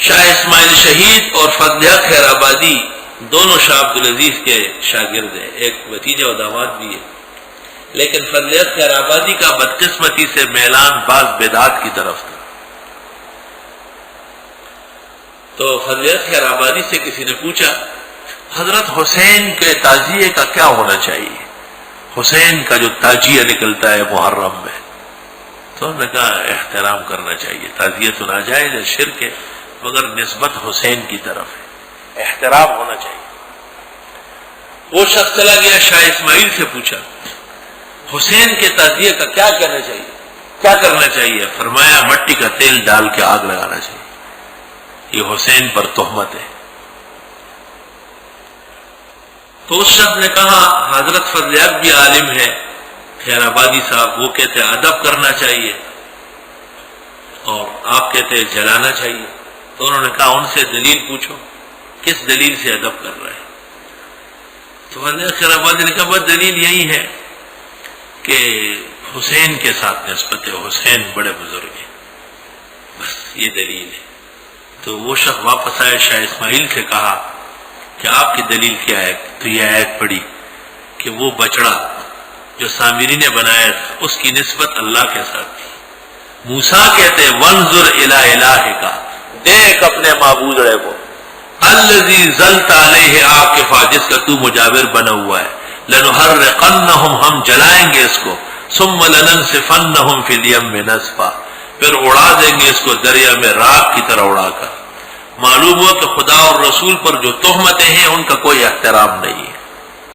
شاہ اسماعیل شہید اور فضل حق خیر آبادی دونوں شاہ عبدالعزیز کے شاگرد ہیں، ایک بھتیجا و داماد بھی ہے، لیکن فضل حق خیر آبادی کا بدقسمتی سے میلان بعض بدعات کی طرف تھا۔ تو فضل حق خیر آبادی سے کسی نے پوچھا حضرت حسین کے تعزیے کا کیا ہونا چاہیے، حسین کا جو تعزیہ نکلتا ہے محرم میں، تو انہوں نے کہا احترام کرنا چاہیے، تعزیہ تو ناجائز ہے، شرک ہے، مگر نسبت حسین کی طرف ہے، احترام ہونا چاہیے۔ وہ شخص چلا گیا شاہ اسماعیل سے پوچھا حسین کے تعزیے کا کیا کہنا چاہیے، کیا کرنا چاہیے؟ فرمایا مٹی کا تیل ڈال کے آگ لگانا چاہیے، یہ حسین پر تہمت ہے۔ تو اس شخص نے کہا حضرت فضل حق بھی عالم ہے خیر آبادی صاحب، وہ کہتے ہیں ادب کرنا چاہیے اور آپ کہتے ہیں جلانا چاہیے۔ تو انہوں نے کہا ان سے دلیل پوچھو، کس دلیل سے ادب کر رہے ہیں؟ تو فضل حق خیر آبادی نے کہا بس دلیل یہی ہے کہ حسین کے ساتھ نسبت ہے، حسین بڑے بزرگ ہیں، بس یہ دلیل ہے۔ تو وہ شخص واپس آئے، شاہ اسماعیل سے کہا کہ آپ کی دلیل کیا ہے؟ تو یہ آیت پڑھی کہ وہ بچڑا جو سامری نے بنایا اس کی نسبت اللہ کے ساتھ تھی۔ موسیٰ کہتے وانظر الی الہک، دیکھ اپنے معبود کو، الذی ظلت علیہ عاکفا، جس کا تو مجاور بنا ہوا ہے، لنحرقنہم، ہم جلائیں گے اس کو، ثم لننسفنہم فی الیم نسفا، پھر اڑا دیں گے اس کو دریا میں راکھ کی طرح اڑا کر۔ معلوم ہوا کہ خدا اور رسول پر جو تہمتیں ہیں ان کا کوئی احترام نہیں ہے۔